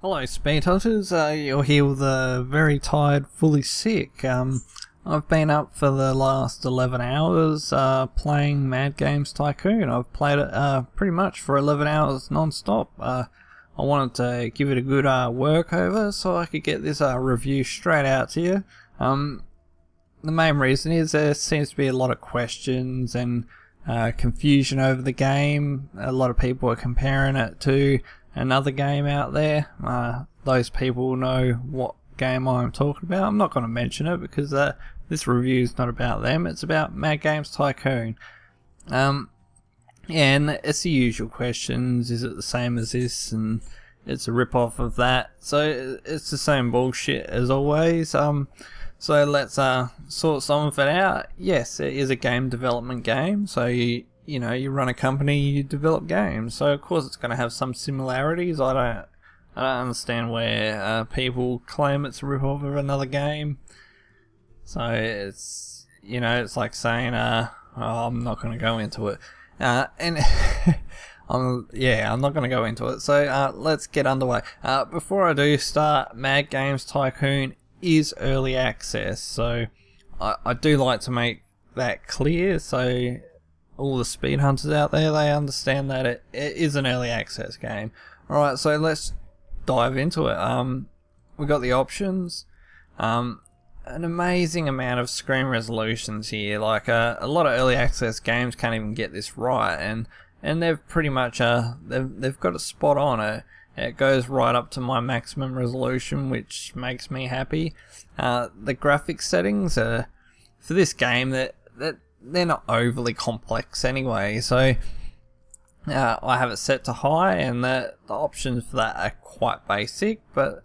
Hello Speed Hunters, you're here with a very tired Fulysic. I've been up for the last 11 hours playing Mad Games Tycoon. I've played it pretty much for 11 hours non-stop. I wanted to give it a good work over so I could get this review straight out to you. The main reason is there seems to be a lot of questions and confusion over the game. A lot of people are comparing it to another game out there. Those people know what game I'm talking about. I'm not going to mention it because this review is not about them. It's about Mad Games Tycoon. And it's the usual questions. Is it the same as this? And it's a rip-off of that. So it's the same bullshit as always. So let's sort some of it out. Yes, it is a game development game. So you know, you run a company, you develop games, so of course it's going to have some similarities. I don't understand where people claim it's a rip-off of another game. So it's, you know, it's like saying, oh, I'm not going to go into it, and I'm not going to go into it. So let's get underway. Before I do start, Mad Games Tycoon is early access, so I do like to make that clear, so all the speed hunters out there, they understand that it is an early access game. Alright, so let's dive into it. We got the options. An amazing amount of screen resolutions here. Like a lot of early access games can't even get this right, and they've pretty much they've got it spot on. It goes right up to my maximum resolution, which makes me happy. The graphics settings are for this game that they're not overly complex anyway, so I have it set to high, and the options for that are quite basic, but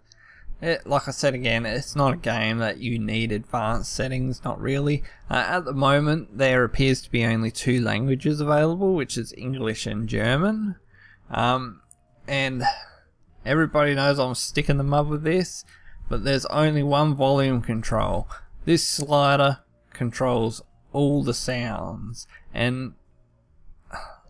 like I said again, it's not a game that you need advanced settings, not really. At the moment there appears to be only 2 languages available, which is English and German, and everybody knows I'm sticking the mud with this, but there's only one volume control. This slider controls all the sounds, and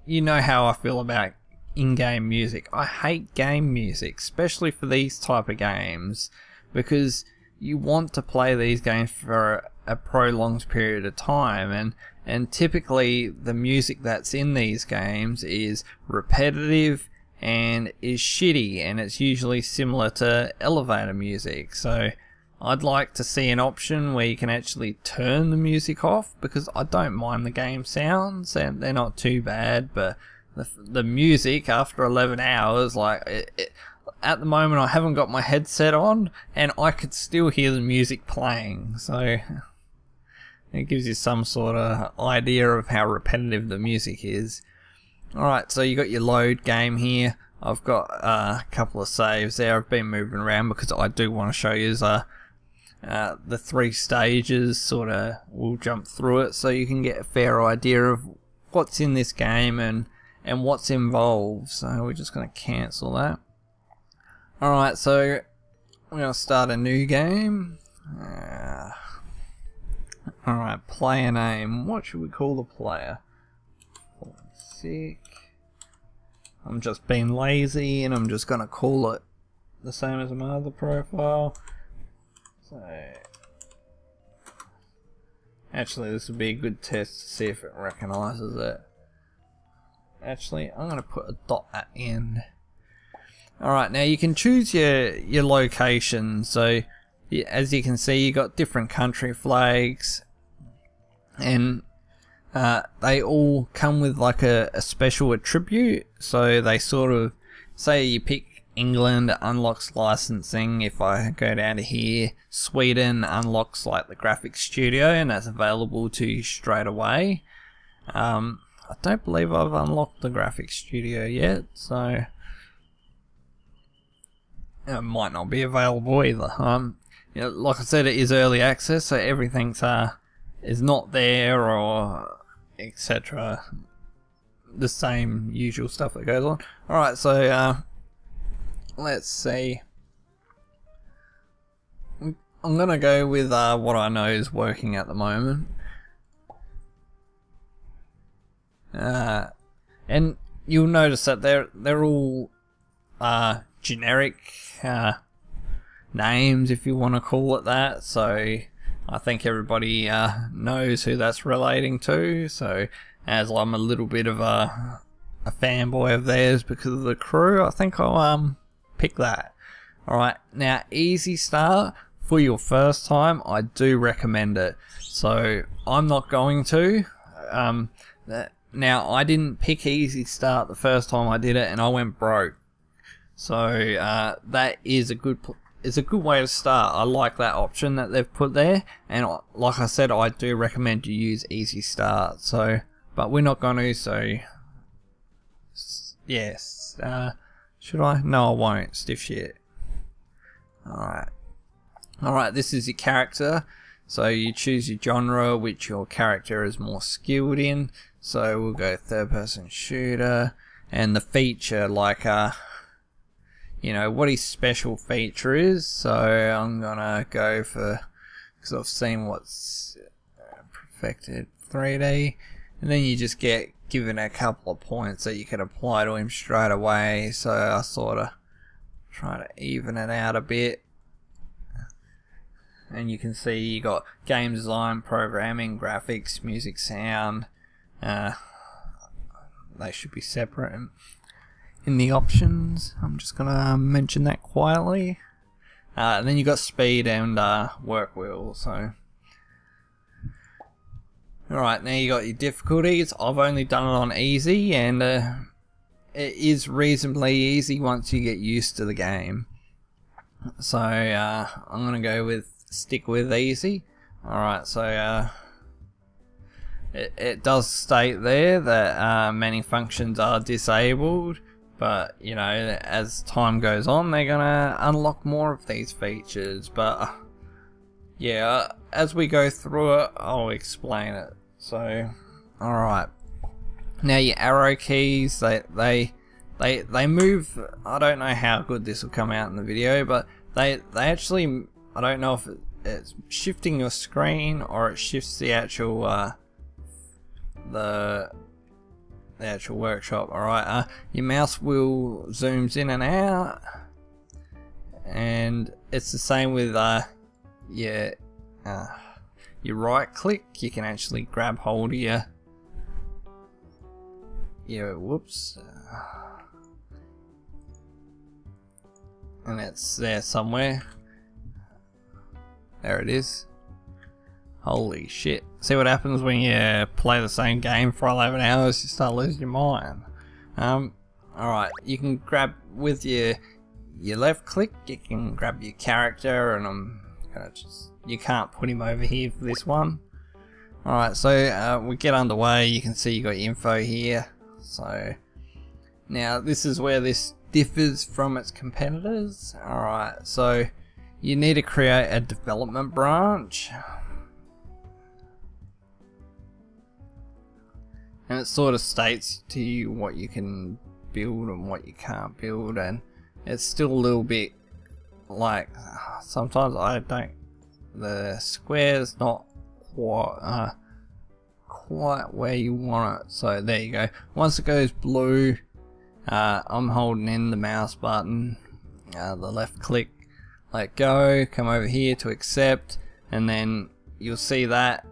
you know how I feel about in-game music. I hate game music, especially for these type of games, because you want to play these games for a prolonged period of time, and typically the music that's in these games is repetitive and is shitty, and it's usually similar to elevator music. So I'd like to see an option where you can actually turn the music off, because I don't mind the game sounds and they're not too bad, but the music after 11 hours, like at the moment I haven't got my headset on and I could still hear the music playing, so it gives you some sort of idea of how repetitive the music is. Alright, so you got your load game here. I've got a couple of saves there. I've been moving around because I do want to show you the 3 stages. Sort of, we'll jump through it so you can get a fair idea of what's in this game and what's involved. So we're just going to cancel that. Alright, so we're going to start a new game. Alright, player name. What should we call the player? Sick. I'm just being lazy and I'm just going to call it the same as my other profile. So, actually this would be a good test to see if it recognises it. Actually, I'm going to put a dot at the end. Alright, now you can choose your location. So as you can see, you got different country flags, and they all come with like a special attribute. So they sort of say you pick England, unlocks licensing. If I go down to here, Sweden unlocks like the graphics studio, and that's available to you straight away. I don't believe I've unlocked the graphics studio yet, so it might not be available either. You know, like I said, it is early access, so everything's is not there, or etc. The same usual stuff that goes on. Alright, so let's see. I'm gonna go with what I know is working at the moment. And you'll notice that they're all generic names, if you want to call it that. So I think everybody knows who that's relating to. So as I'm a little bit of a fanboy of theirs because of the crew, I think I'll pick that. Alright, now easy start for your first time, I do recommend it. So I'm not going to. Now I didn't pick easy start the first time I did it, and I went broke. So that is a good way to start. I like that option that they've put there, and like I said, I do recommend you use easy start. So, but we're not going to. So yes, should I? No, I won't. Stiff shit. Alright, this is your character. So you choose your genre, which your character is more skilled in. So we'll go third person shooter. And the feature, like you know, what his special feature is. So I'm gonna go for, because I've seen what's perfected 3D. And then you just get given a couple of points that you can apply to him straight away. So I sort of try to even it out a bit. And you can see you got game design, programming, graphics, music, sound. They should be separate in the options. I'm just gonna mention that quietly. And then you got speed and work wheel. So, alright, now you got your difficulties. I've only done it on easy, and it is reasonably easy once you get used to the game. So I'm gonna go stick with easy. Alright, so it does state there that many functions are disabled, but you know, as time goes on, they're gonna unlock more of these features. But yeah, as we go through it, I'll explain it. So, alright, now your arrow keys, they move. I don't know how good this will come out in the video, but they actually, I don't know if it's shifting your screen or it shifts the actual the actual workshop. Alright, your mouse wheel zooms in and out, and it's the same with your right click. You can actually grab hold of your whoops, and it's there somewhere. There it is. Holy shit. See what happens when you play the same game for 11 hours, you start losing your mind. Alright, you can grab with your left click, you can grab your character, and I'm gonna you can't put him over here for this one. Alright, so we get underway. You can see you got your info here. So now this is where this differs from its competitors. Alright, so you need to create a development branch, and it sort of states to you what you can build and what you can't build, and it's still a little bit like, sometimes the square's not quite where you want it. So there you go. Once it goes blue, I'm holding in the mouse button, the left click, let go, come over here to accept, and then you'll see that,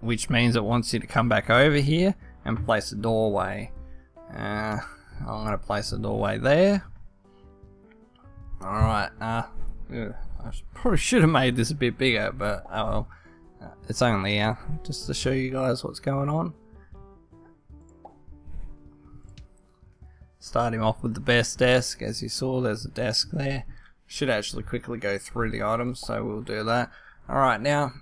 which means it wants you to come back over here and place a doorway. I'm going to place a doorway there. Alright, I probably should have made this a bit bigger, but oh well. It's only just to show you guys what's going on. Start him off with the best desk. As you saw, there's a desk there. Should actually quickly go through the items, so we'll do that. Alright, now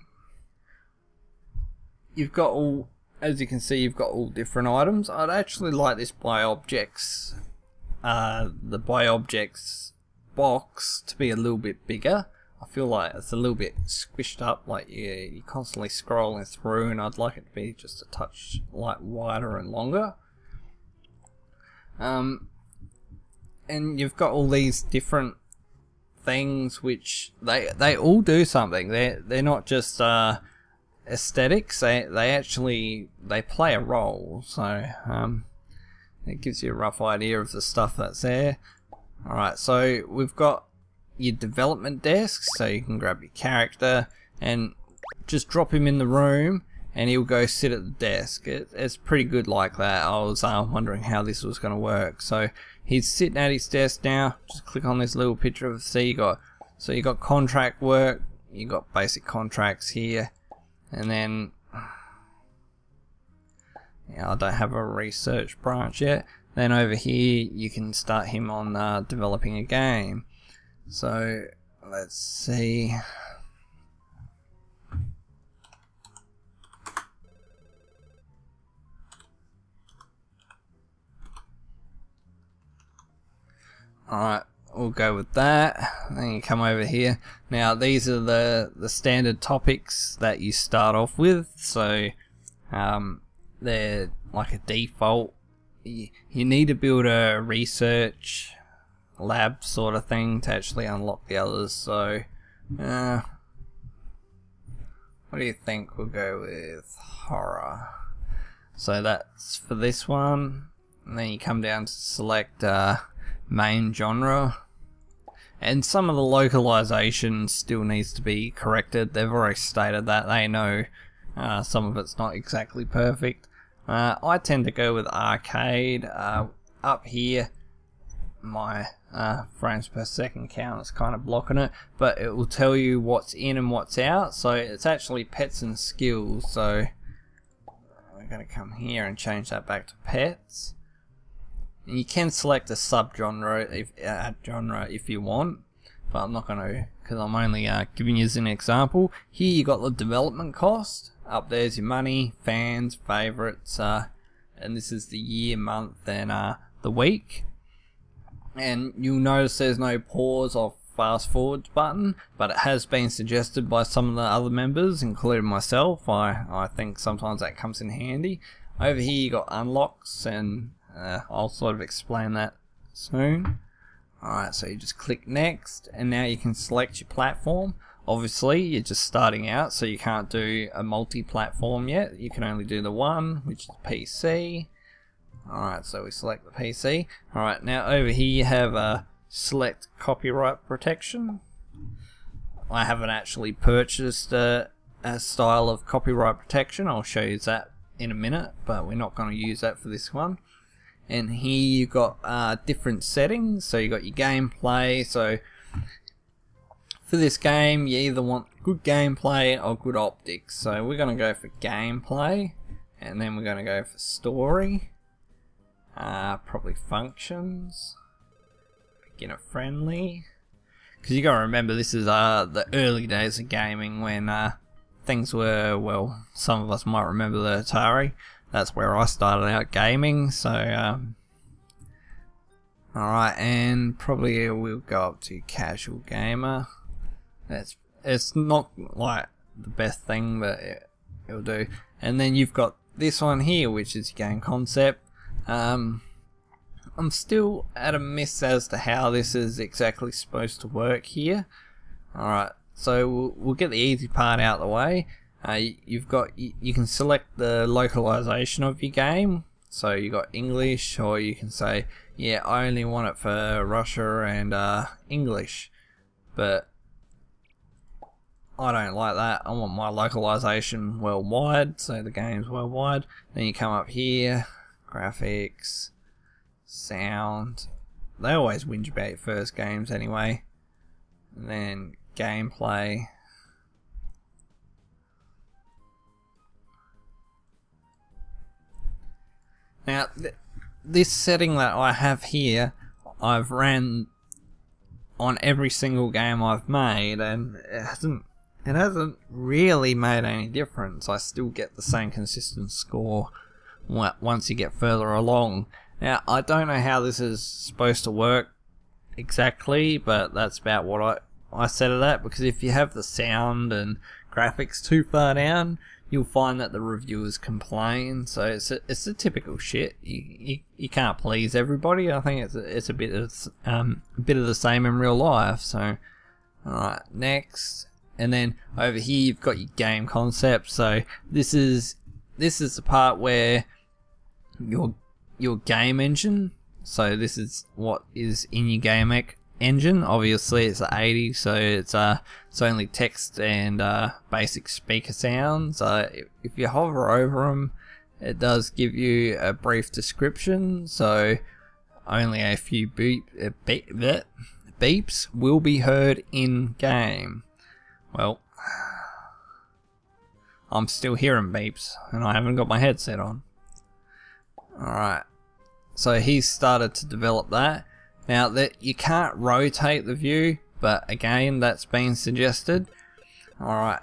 you've got all, as you can see, you've got all different items. I'd actually like this by objects, the by objects box to be a little bit bigger. I feel like it's a little bit squished up, like you're constantly scrolling through, and I'd like it to be just a touch like wider and longer. And you've got all these different things which they all do something. They're not just aesthetics. They actually play a role. So it gives you a rough idea of the stuff that's there. Alright, so we've got your development desk, so you can grab your character and just drop him in the room and he'll go sit at the desk. It's pretty good like that. I was wondering how this was going to work. So he's sitting at his desk now. Just click on this little picture of you got contract work, you got basic contracts here, and then I don't have a research branch yet. Then over here you can start him on developing a game. So let's see. Alright, we'll go with that. Then you come over here. Now these are the standard topics that you start off with. So they're like a default. You need to build a research lab sort of thing to actually unlock the others. So what do you think? We'll go with horror. So that's for this one. And then you come down to select main genre, and some of the localization still needs to be corrected. They've already stated that they know some of it's not exactly perfect. I tend to go with arcade. Up here my frames per second count is kind of blocking it, but it will tell you what's in and what's out. So it's actually pets and skills, so we're going to come here and change that back to pets. You can select a subgenre if you want, but I'm not going to, because I'm only giving you as an example. Here you got the development cost. Up there's your money, fans, favorites, and this is the year, month, and the week. And you'll notice there's no pause or fast forward button, but it has been suggested by some of the other members, including myself. I think sometimes that comes in handy. Over here you got unlocks, and I'll sort of explain that soon. Alright, so you just click next, and now you can select your platform. Obviously you're just starting out, so you can't do a multi-platform yet. You can only do the one, which is PC. Alright, so we select the PC. Alright, now over here you have select copyright protection. I haven't actually purchased a style of copyright protection. I'll show you that in a minute, but we're not going to use that for this one. And here you've got different settings. So you got your gameplay. So for this game you either want good gameplay or good optics. So we're going to go for gameplay, and then we're going to go for story, probably functions, beginner friendly, because you got to remember this is the early days of gaming when things were, well, some of us might remember the Atari. That's where I started out gaming. So alright, and probably we'll go up to casual gamer. It's not like the best thing, but it'll do. And then you've got this one here, which is game concept. I'm still at a miss as to how this is exactly supposed to work here. Alright, so we'll get the easy part out of the way. You can select the localization of your game. So you got English, or you can say, yeah, I only want it for Russia and English. But I don't like that. I want my localization worldwide, so the game's worldwide. Then you come up here, graphics, sound. They always whinge about your first games anyway. And then gameplay. Now, this setting that I have here, I've ran on every single game I've made, and it hasn't really made any difference. I still get the same consistent score once you get further along. Now, I don't know how this is supposed to work exactly, but that's about what I set it at, because if you have the sound and graphics too far down, you'll find that the reviewers complain. So it's a typical shit. You can't please everybody. I think it's a bit of the same in real life. So alright, next, and then over here you've got your game concept. So this is the part where your game engine. So this is what is in your game engine. Obviously it's 80, so it's only text and basic speaker sounds. If you hover over them, it does give you a brief description, so only a few beeps will be heard in game. Well, I'm still hearing beeps and I haven't got my headset on. Alright, so he's started to develop that. Now that you can't rotate the view, but again that's been suggested. Alright,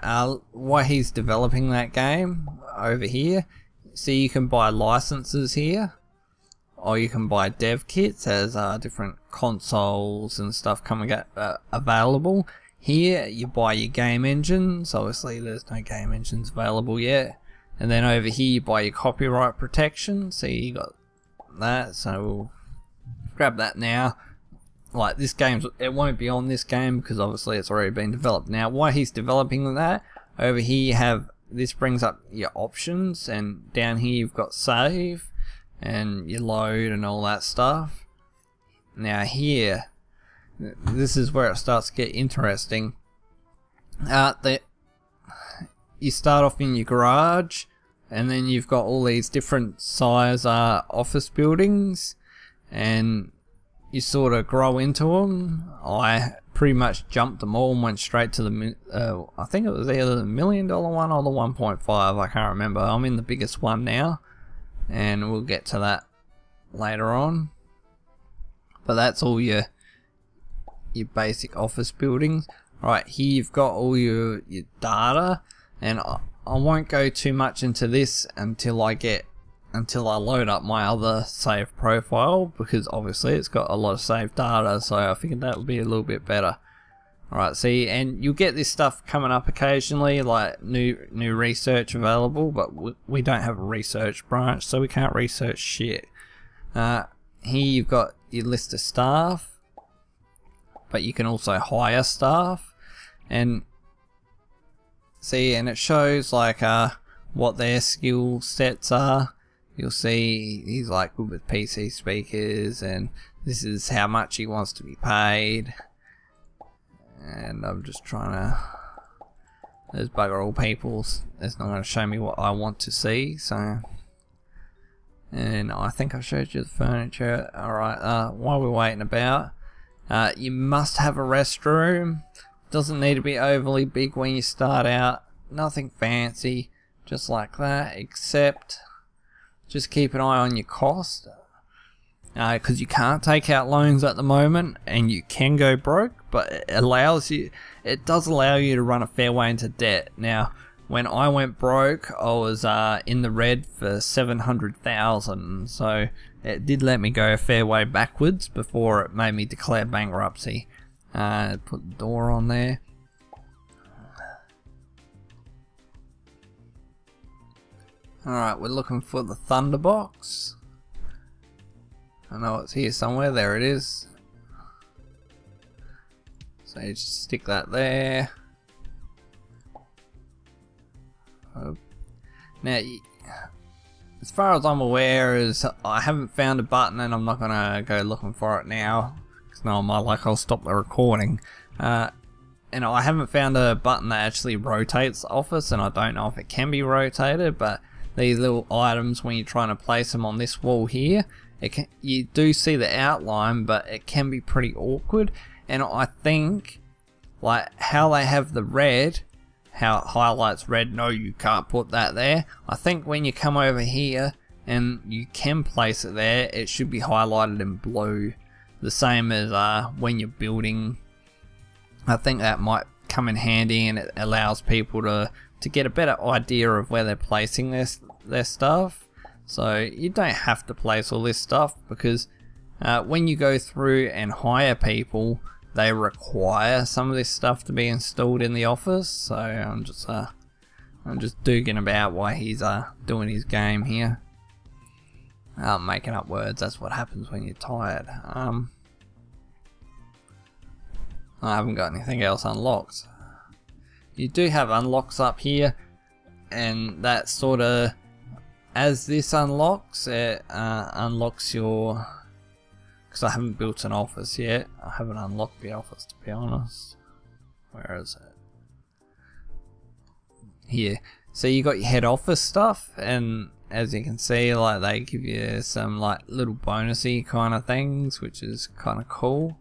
while he's developing that game over here, see you can buy licenses here, or you can buy dev kits as different consoles and stuff coming available. Here you buy your game engines. Obviously there's no game engines available yet. And then over here you buy your copyright protection. See, you got that, so we'll grab that now. Like this game's, it won't be on this game because obviously it's already been developed. Now while he's developing that, over here you have, this brings up your options, and down here you've got save and your load and all that stuff. Now here, this is where it starts to get interesting. You start off in your garage, and then you've got all these different size office buildings, and you sort of grow into them. I pretty much jumped them all and went straight to the I think it was either the $1 million one or the 1.5, I can't remember. I'm in the biggest one now, and we'll get to that later on. But that's all your basic office buildings. Right, here you've got all your data, and I won't go too much into this until I load up my other save profile, because obviously it's got a lot of saved data, so I figured that would be a little bit better. Alright, see, and you'll get this stuff coming up occasionally, like new research available, but we don't have a research branch, so we can't research shit. Here you've got your list of staff, but you can also hire staff, and see, and it shows like what their skill sets are. You'll see he's like good with PC speakers, and this is how much he wants to be paid. And I'm just trying to, there's bugger all people, it's not going to show me what I want to see, so. And I think I showed you the furniture. Alright, while we're waiting about, you must have a restroom. Doesn't need to be overly big when you start out, nothing fancy, just like that, except just keep an eye on your cost, because you can't take out loans at the moment, and you can go broke, but it does allow you to run a fair way into debt. Now when I went broke, I was in the red for 700,000, so it did let me go a fair way backwards before it made me declare bankruptcy. Put the door on there. Alright, we're looking for the Thunderbox. I know it's here somewhere, there it is. So you just stick that there. Now, as far as I'm aware, I haven't found a button, and I'm not gonna go looking for it now, because now I'll stop the recording. And I haven't found a button that actually rotates the office, and I don't know if it can be rotated, but these little items, when you're trying to place them on this wall here, you do see the outline, but it can be pretty awkward. And I think, like how they have the red, how it highlights red, no you can't put that there. I think when you come over here and you can place it there, it should be highlighted in blue, the same as when you're building. I think that might come in handy, and it allows people to get a better idea of where they're placing their stuff. So you don't have to place all this stuff, because when you go through and hire people, they require some of this stuff to be installed in the office. So I'm just digging about why he's doing his game here. I'm making up words, that's what happens when you're tired. I haven't got anything else unlocked. You do have unlocks up here, and that sort of, as this unlocks, it unlocks your because I haven't built an office yet. I haven't unlocked the office, to be honest. Where is it? Here. So you got your head office stuff, and as you can see, like, they give you some like little bonusy kind of things, which is kind of cool.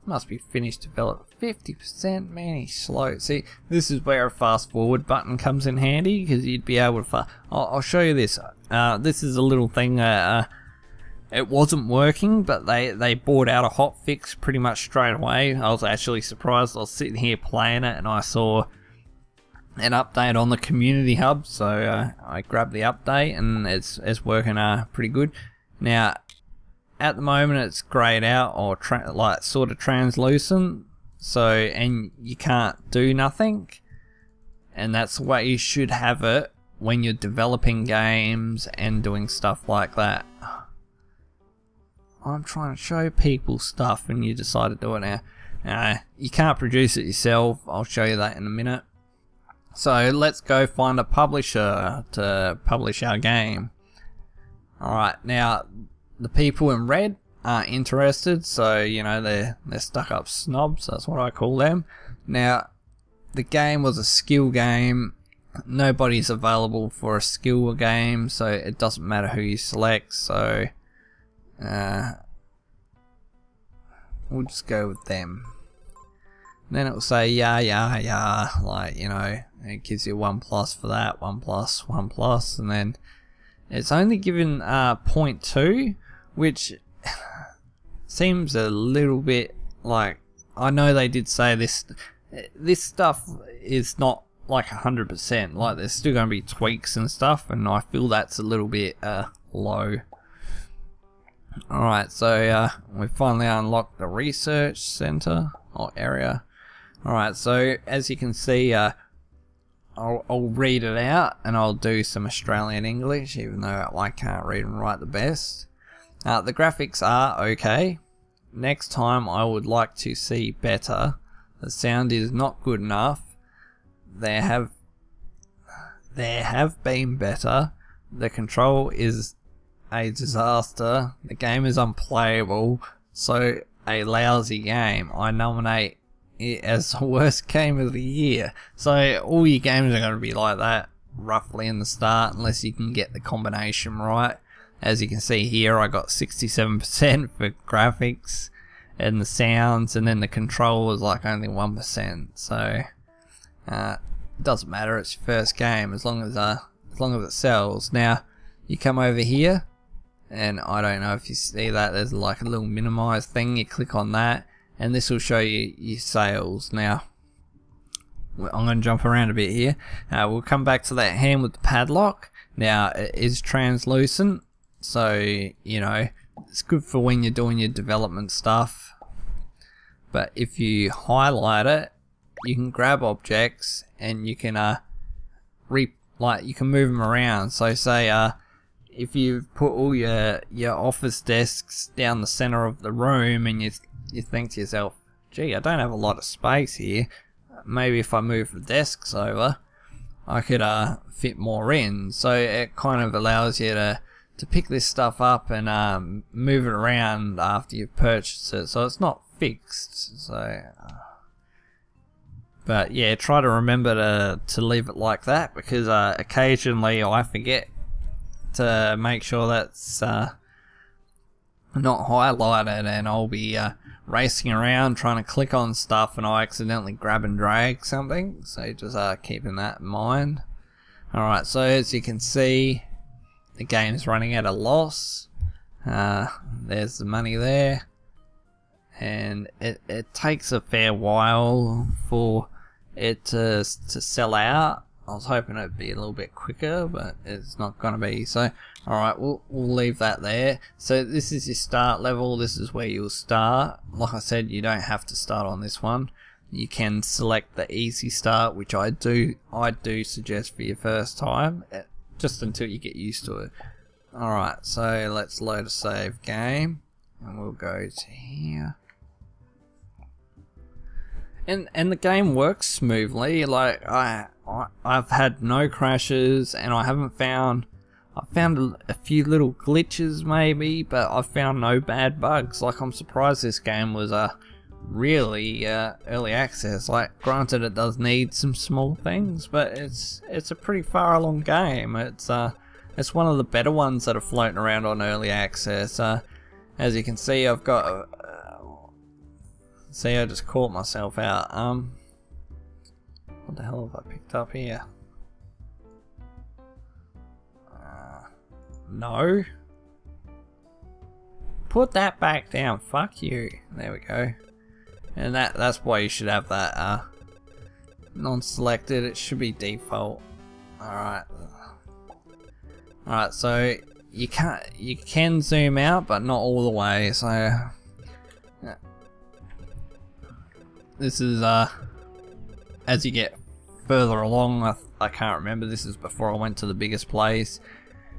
Must be finished developed 50%. Man, he's slow. See, this is where a fast forward button comes in handy, because you'd be able to I'll show you this. This is a little thing. It wasn't working, but they brought out a hot fix pretty much straight away. I was actually surprised. I was sitting here playing it and I saw an update on the community hub, so I grabbed the update and it's working pretty good. Now, at the moment it's grayed out, or like sort of translucent, so, and you can't do nothing, and that's the way you should have it when you're developing games and doing stuff like that. I'm trying to show people stuff and you decide to do it now. You can't produce it yourself. I'll show you that in a minute. So let's go find a publisher to publish our game. Alright, now the people in red aren't interested, so you know, they're stuck up snobs, that's what I call them. Now, the game was a skill game. Nobody's available for a skill game, so it doesn't matter who you select, so we'll just go with them. And then it will say yeah, like, you know, it gives you 1+ for that, 1+, and then it's only given 0.2, which seems a little bit like, I know they did say this stuff is not like 100%, like there's still going to be tweaks and stuff, and I feel that's a little bit low. Alright, so we finally unlocked the research center or area. Alright, so as you can see, I'll read it out and I'll do some Australian English, even though I can't read and write the best. The graphics are okay. Next time I would like to see better. The sound is not good enough. There have been better. The control is a disaster. The game is unplayable. So a lousy game. I nominate it as the worst game of the year. So all your games are going to be like that roughly in the start, unless you can get the combination right. As you can see here, I got 67% for graphics and the sounds, and then the control was like only 1%. So it doesn't matter, it's your first game, as long as it sells. Now you come over here, and I don't know if you see that, there's like a little minimize thing. You click on that and this will show you your sales. Now I'm going to jump around a bit here. We'll come back to that hand with the padlock. Now it is translucent, so you know, it's good for when you're doing your development stuff. But if you highlight it, you can grab objects and you can you can move them around. So say if you put all your office desks down the center of the room, and you think to yourself, gee, I don't have a lot of space here, maybe if I move the desks over I could fit more in. So it kind of allows you to pick this stuff up and move it around after you've purchased it, so it's not fixed. So but yeah, try to remember to leave it like that, because occasionally I forget to make sure that's not highlighted, and I'll be racing around trying to click on stuff and I accidentally grab and drag something, so just keeping that in mind. Alright, so as you can see, the game's running at a loss. There's the money there, and it takes a fair while for it to sell out. I was hoping it'd be a little bit quicker, but it's not gonna be. So alright, we'll leave that there. So this is your start level, this is where you'll start. Like I said, you don't have to start on this one. You can select the easy start, which I do suggest for your first time, just until you get used to it. Alright, so let's load a save game, and we'll go to here. And the game works smoothly. Like I've had no crashes, and I haven't found I found a few little glitches maybe, but I found no bad bugs. Like, I'm surprised this game was really early access. Like, granted it does need some small things, but it's a pretty far along game. It's one of the better ones that are floating around on early access. As you can see, I've got see, I just caught myself out. What the hell have I picked up here? No. Put that back down. Fuck you. There we go. And that's why you should have that non-selected. It should be default. Alright. Alright, so you can zoom out, but not all the way. So yeah. This is as you get further along. I can't remember. This is before I went to the biggest place.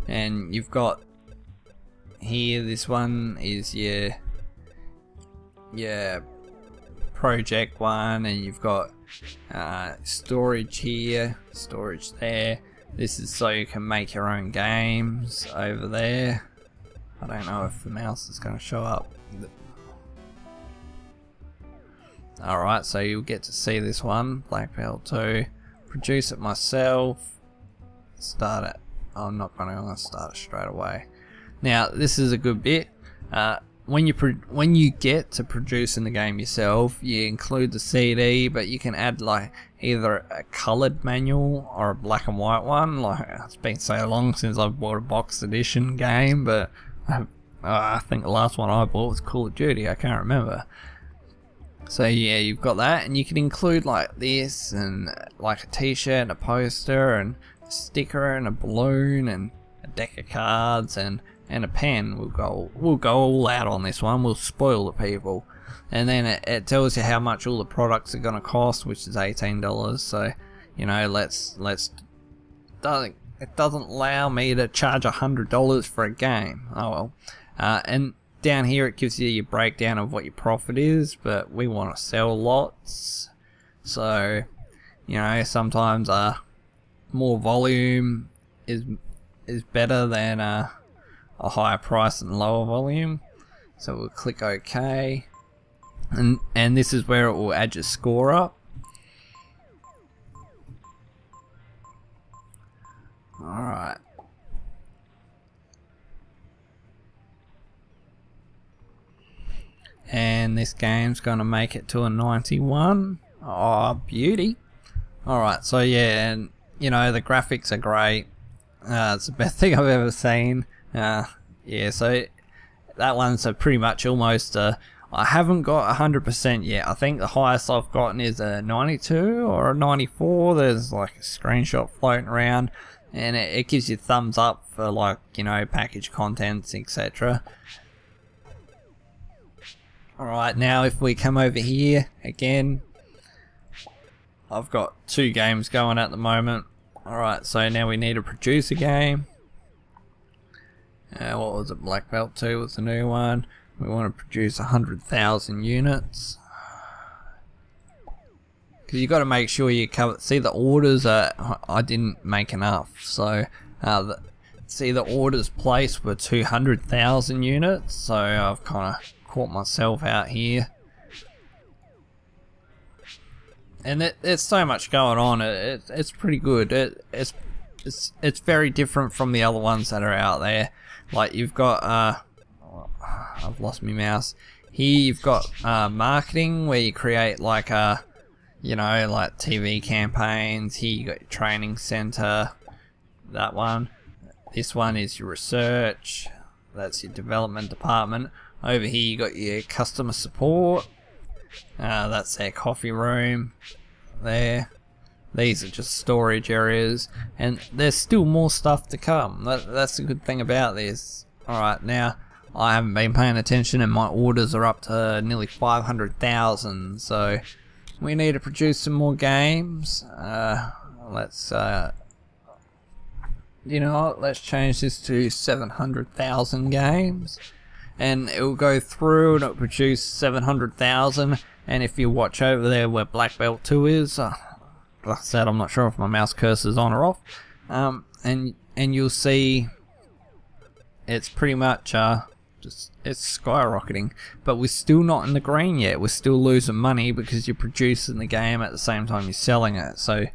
And you've got here, this one is your project one, and you've got storage here, storage there. This is so you can make your own games over there. I don't know if the mouse is going to show up. Alright, so you'll get to see this one, Black Belt 2. Produce it myself. Start it. I'm not going to start it straight away. Now, this is a good bit. When you get to producing the game yourself, you include the CD, but you can add like either a coloured manual or a black and white one. Like, it's been so long since I've bought a boxed edition game, but I think the last one I bought was Call of Duty. I can't remember. So yeah, you've got that, and you can include like this, and like a t-shirt and a poster and a sticker and a balloon and a deck of cards and a pen. We'll go all out on this one. We'll spoil the people. And then it tells you how much all the products are gonna cost, which is $18. So, you know, it doesn't allow me to charge $100 for a game. Oh well. And down here it gives you your breakdown of what your profit is, but we want to sell lots. So, you know, sometimes more volume is better than a higher price and lower volume. So we'll click OK, and this is where it will add your score up. Alright. And this game's gonna make it to a 91. Oh, beauty. Alright, so yeah, and you know, the graphics are great. It's the best thing I've ever seen. Yeah, so that one's pretty much almost I haven't got 100% yet. I think the highest I've gotten is a 92 or a 94. There's like a screenshot floating around, and it gives you thumbs up for, like, you know, package contents, etc. Alright, now if we come over here again, I've got 2 games going at the moment. Alright, so now we need to produce a game. What was it? Black Belt 2 was the new one. We want to produce 100,000 units. Because you got to make sure you cover. See, the orders I didn't make enough. So see, the orders placed were 200,000 units. So I've kind of caught myself out here. And there's so much going on. It's pretty good. It's very different from the other ones that are out there. Like, you've got I've lost my mouse. Here you've got marketing, where you create like you know, like TV campaigns. Here you got your training center. That one. This one is your research. That's your development department. Over here you got your customer support. That's their coffee room there. These are just storage areas, and there's still more stuff to come. That's the good thing about this. Alright, now I haven't been paying attention, and my orders are up to nearly 500,000, so we need to produce some more games. Let's you know what, let's change this to 700,000 games, and it will go through and it'll produce 700,000. And if you watch over there where Black Belt 2 is, like I said, I'm not sure if my mouse cursor's on or off, and you'll see it's pretty much it's skyrocketing, but we're still not in the green yet. We're still losing money because you're producing the game at the same time you're selling it. So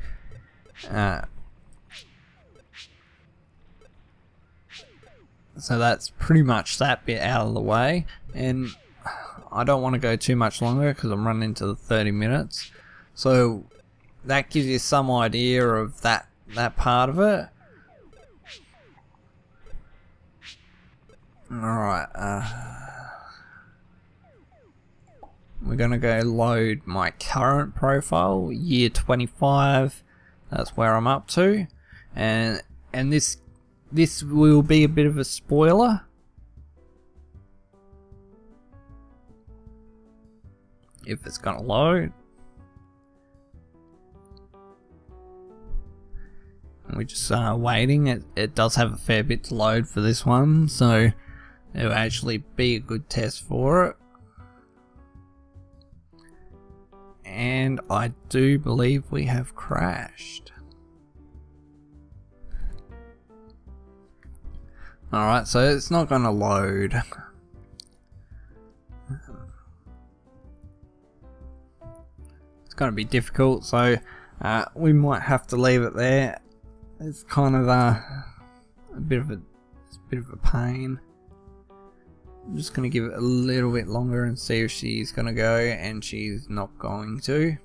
so that's pretty much that bit out of the way, and I don't want to go too much longer because I'm running into the 30 minutes. So that gives you some idea of that part of it. Alright, we're gonna go load my current profile, year 25. That's where I'm up to, and this will be a bit of a spoiler. If it's gonna load. We're just waiting. It does have a fair bit to load for this one, so it'll actually be a good test for it. And I do believe we have crashed. Alright, so it's not gonna load. It's gonna be difficult, so we might have to leave it there. It's kind of a bit of a pain. I'm just gonna give it a little bit longer and see if she's gonna go, and she's not going to.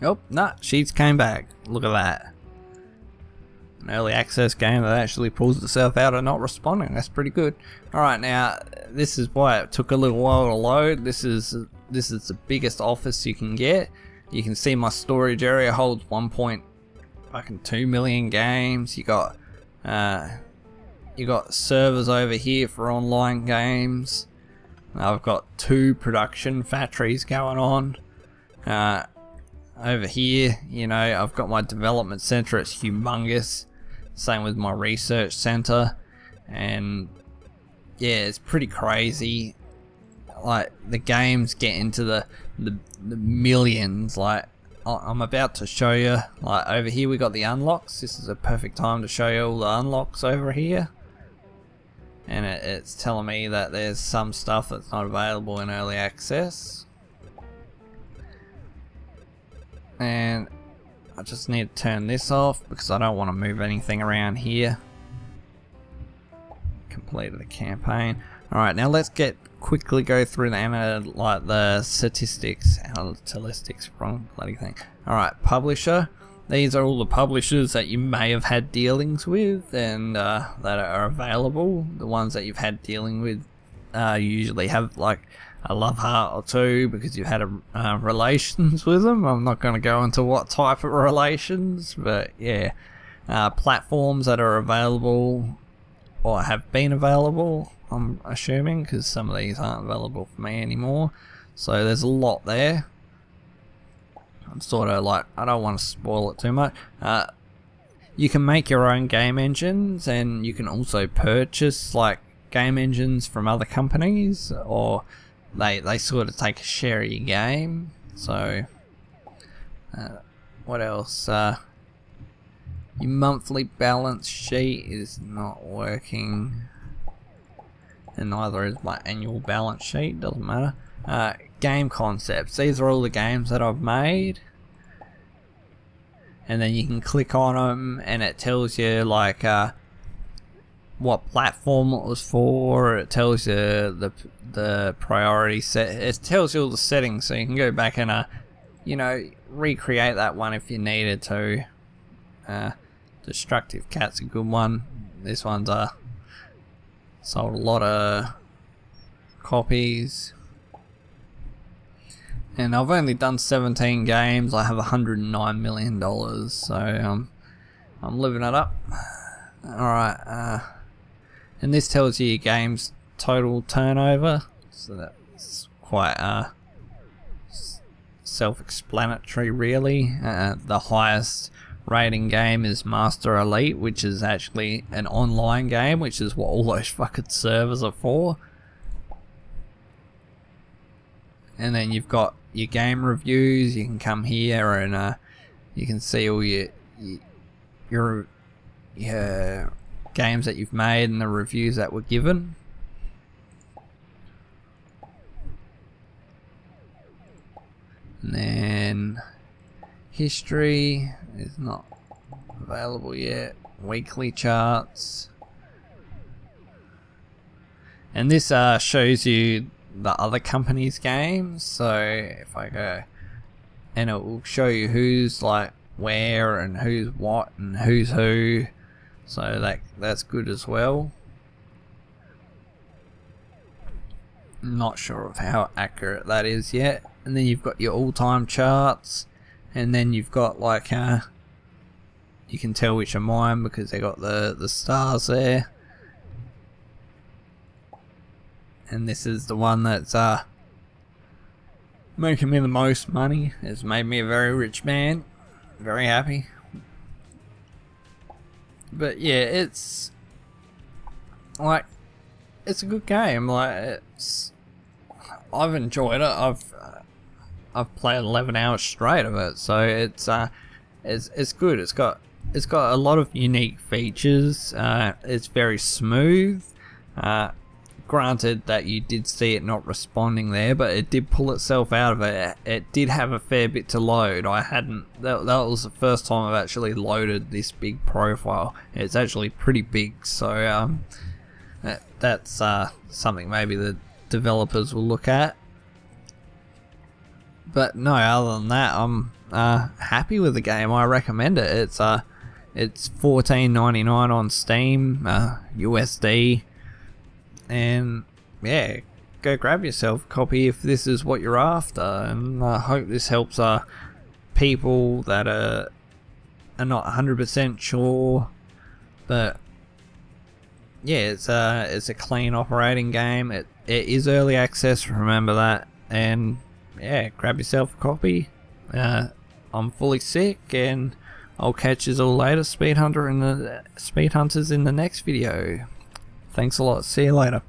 Oh, nah, she's came back. Look at that. An early access game that actually pulls itself out of not responding. That's pretty good. Alright, now this is why it took a little while to load. This is the biggest office you can get. You can see my storage area holds 1.2 million games. You got servers over here for online games. I've got 2 production factories going on. Over here, you know, I've got my development center. It's humongous. Same with my research center, and yeah, it's pretty crazy. Like, the games get into the millions. Like, I'm about to show you. Like, over here we got the unlocks. This is a perfect time to show you all the unlocks over here. And it's telling me that there's some stuff that's not available in early access. And I just need to turn this off because I don't want to move anything around here. Completed the campaign. Alright, now let's quickly go through the statistics. Analytics, wrong bloody thing. Alright, publisher. These are all the publishers that you may have had dealings with and that are available. The ones that you've had dealing with usually have like a love heart or two because you've had relations with them. I'm not going to go into what type of relations, but yeah. Platforms that are available or have been available, I'm assuming, because some of these aren't available for me anymore. So there's a lot there. I'm sort of like, I don't want to spoil it too much. You can make your own game engines, and you can also purchase like game engines from other companies, or they sort of take a share of your game. So what else? Your monthly balance sheet is not working, and neither is my annual balance sheet. Doesn't matter. Game concepts. These are all the games that I've made, and then you can click on them and it tells you like what platform it was for. It tells you the priority set. It tells you all the settings, so you can go back and you know, recreate that one if you needed to. Destructive Cat's a good one. This one's sold a lot of copies, and I've only done 17 games. I have $109 million, so I'm living it up. Alright, and this tells you your game's total turnover, so that's quite self-explanatory really. The highest rating game is Master Elite, which is actually an online game, which is what all those fucking servers are for. And then you've got your game reviews. You can come here and you can see all your your games that you've made and the reviews that were given. And then history is not available yet. Weekly charts. And this shows you the other company's games. So if I go, and it will show you who's like where and who's what and who's who. So that's good as well. Not sure of how accurate that is yet. And then you've got your all-time charts, and then you've got like you can tell which are mine because they got the stars there. And this is the one that's making me the most money. It's made me a very rich man. Very happy. But yeah, it's like, it's a good game. Like, I've enjoyed it. I've played 11 hours straight of it, so it's good. It's got a lot of unique features. It's very smooth. Granted that you did see it not responding there, but it did pull itself out of it. It did have a fair bit to load. That was the first time I've actually loaded this big profile. It's actually pretty big, so that's something maybe the developers will look at. But no, other than that, I'm happy with the game. I recommend it. It's $14.99 on Steam, USD. And yeah, go grab yourself a copy if this is what you're after, and I hope this helps people that are not 100% sure. But yeah, it's a clean operating game. It is early access, remember that. And yeah, grab yourself a copy. I'm Fulysic, and I'll catch you all later, Speed Hunters in the next video. Thanks a lot. See you later.